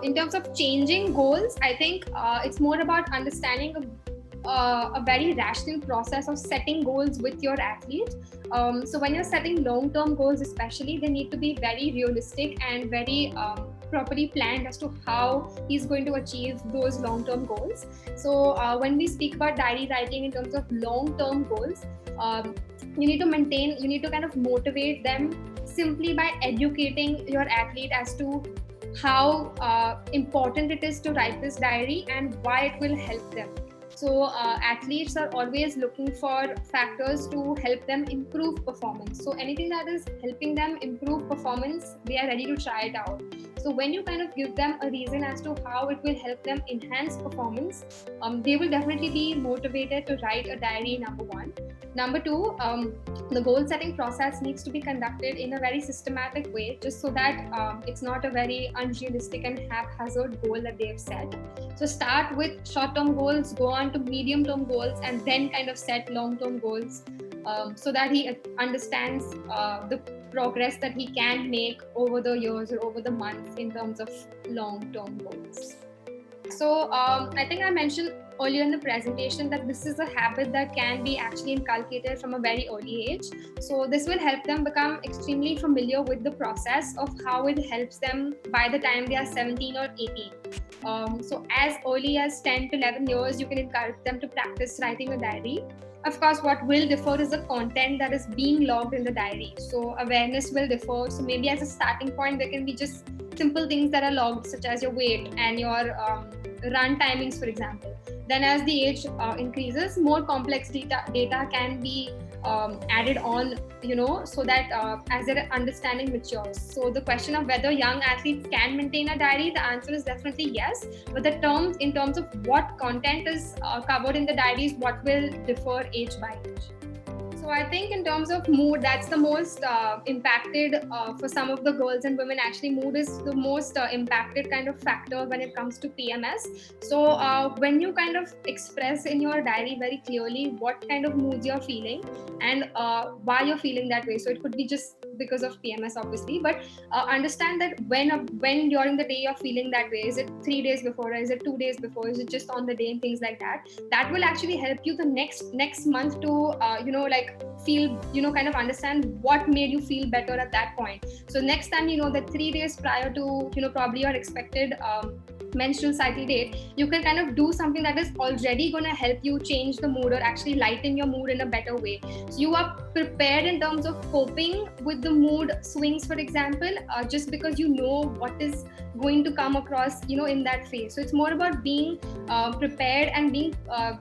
in terms of changing goals, I think it's more about understanding a very rational process of setting goals with your athlete. So when you're setting long-term goals especially, they need to be very realistic and very properly planned as to how he's going to achieve those long-term goals. So when we speak about diary writing in terms of long-term goals, you need to kind of motivate them simply by educating your athlete as to how important it is to write this diary and why it will help them. So athletes are always looking for factors to help them improve performance. So anything that is helping them improve performance, they are ready to try it out. So when you kind of give them a reason as to how it will help them enhance performance, they will definitely be motivated to write a diary, number one. Number two, the goal setting process needs to be conducted in a very systematic way, just so that it's not a very unrealistic and haphazard goal that they've set. So start with short-term goals, go on to medium-term goals, and then kind of set long-term goals so that he understands the progress that he can make over the years or over the months in terms of long-term goals. So I think I mentioned earlier in the presentation that this is a habit that can be actually inculcated from a very early age. So this will help them become extremely familiar with the process of how it helps them by the time they are 17 or 18. So as early as 10 to 11 years, you can encourage them to practice writing a diary. Of course, what will differ is the content that is being logged in the diary. So awareness will differ. So maybe as a starting point, there can be just simple things that are logged, such as your weight and your run timings, for example. Then as the age increases, more complex data can be added on, so that as their understanding matures. So the question of whether young athletes can maintain a diary, the answer is definitely yes. But in terms of what content is covered in the diary is what will differ age by age. So I think in terms of mood, that's the most impacted for some of the girls and women. Actually, mood is the most impacted kind of factor when it comes to PMS. So when you kind of express in your diary very clearly what kind of moods you're feeling and why you're feeling that way. So it could be just because of PMS, obviously, but understand that when during the day you're feeling that way. Is it 3 days before? Or is it 2 days before? Is it just on the day and things like that? That will actually help you the next month to feel, kind of understand what made you feel better at that point. So next time you know that 3 days prior to probably your expected menstrual cycle date, you can kind of do something that is already going to help you change the mood or actually lighten your mood in a better way. So you are prepared in terms of coping with the mood swings, for example, just because you know what is going to come across, in that phase. So it's more about being prepared and being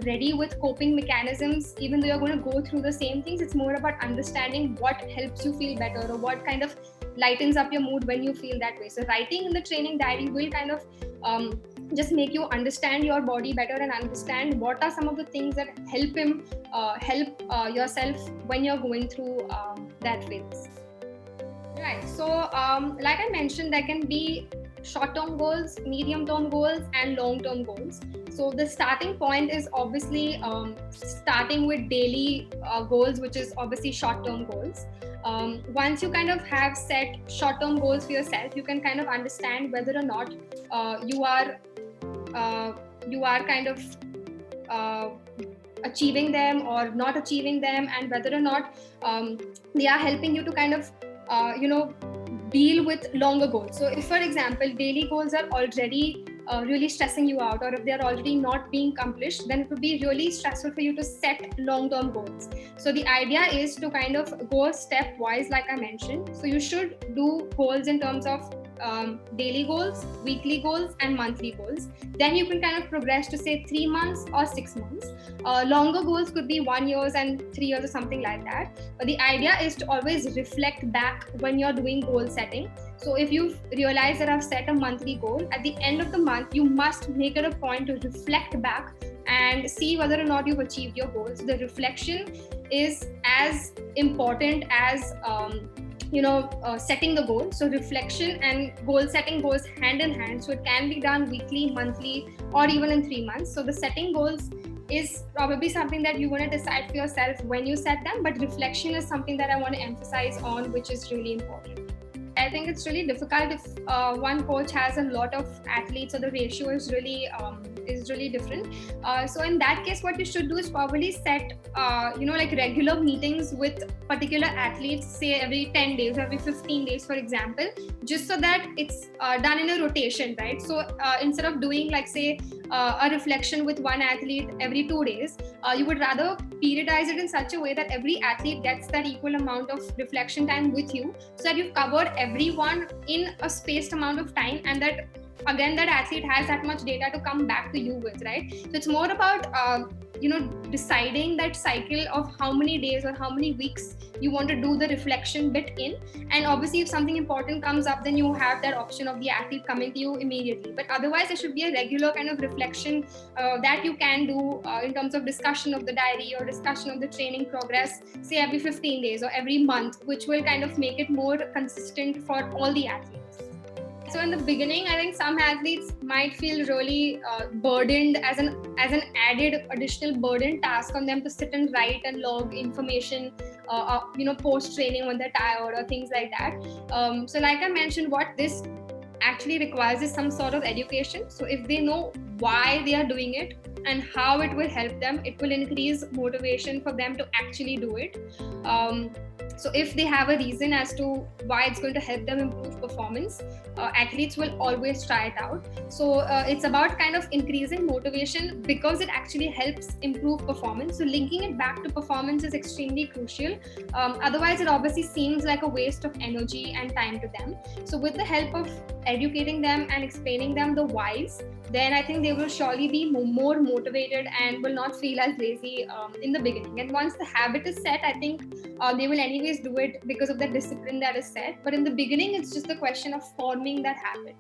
ready with coping mechanisms. Even though you're going to go through the same things, it's more about understanding what helps you feel better or what kind of lightens up your mood when you feel that way. So writing in the training diary will kind of just make you understand your body better and understand what are some of the things that help yourself when you're going through that phase. Right. So like I mentioned, there can be short-term goals, medium-term goals, and long-term goals. So the starting point is obviously starting with daily goals, which is obviously short-term goals. Once you kind of have set short-term goals for yourself, you can kind of understand whether or not you are kind of achieving them or not achieving them, and whether or not they are helping you to kind of deal with longer goals. So if, for example, daily goals are already really stressing you out, or if they're already not being accomplished, then it would be really stressful for you to set long-term goals. So the idea is to kind of go stepwise, like I mentioned. So you should do goals in terms of daily goals, weekly goals, and monthly goals. Then you can kind of progress to say 3 months or 6 months. Longer goals could be 1 year and 3 years or something like that. But the idea is to always reflect back when you're doing goal setting. So if you realize that I've set a monthly goal, at the end of the month, you must make it a point to reflect back and see whether or not you've achieved your goals. The reflection is as important as setting the goal. So reflection and goal setting goes hand in hand. So it can be done weekly, monthly, or even in 3 months. So the setting goals is probably something that you want to decide for yourself when you set them, but reflection is something that I want to emphasize on, which is really important. I think it's really difficult if one coach has a lot of athletes, or the ratio is really different. So in that case, what you should do is probably set like regular meetings with particular athletes, say every 10 days, every 15 days, for example, just so that it's done in a rotation, right? So instead of doing, like, say, a reflection with one athlete every 2 days, you would rather periodize it in such a way that every athlete gets that equal amount of reflection time with you, so that you've covered everyone in a spaced amount of time, and that again that athlete has that much data to come back to you with, right? So it's more about deciding that cycle of how many days or how many weeks you want to do the reflection bit in. And obviously if something important comes up, then you have that option of the athlete coming to you immediately. But otherwise there should be a regular kind of reflection that you can do in terms of discussion of the diary or discussion of the training progress, say every 15 days or every month, which will kind of make it more consistent for all the athletes. So in the beginning, I think some athletes might feel really burdened as an added additional burden task on them to sit and write and log information, post training when they're tired or things like that. So like I mentioned, what this actually requires is some sort of education. So if they know why they are doing it and how it will help them, it will increase motivation for them to actually do it. So if they have a reason as to why it's going to help them improve performance, athletes will always try it out. So it's about kind of increasing motivation because it actually helps improve performance. So linking it back to performance is extremely crucial. Otherwise, it obviously seems like a waste of energy and time to them. So with the help of educating them and explaining them the whys, then I think they will surely be more motivated and will not feel as lazy in the beginning. And once the habit is set, I think they will anyways do it because of the discipline that is set. But in the beginning, it's just a question of forming that habit.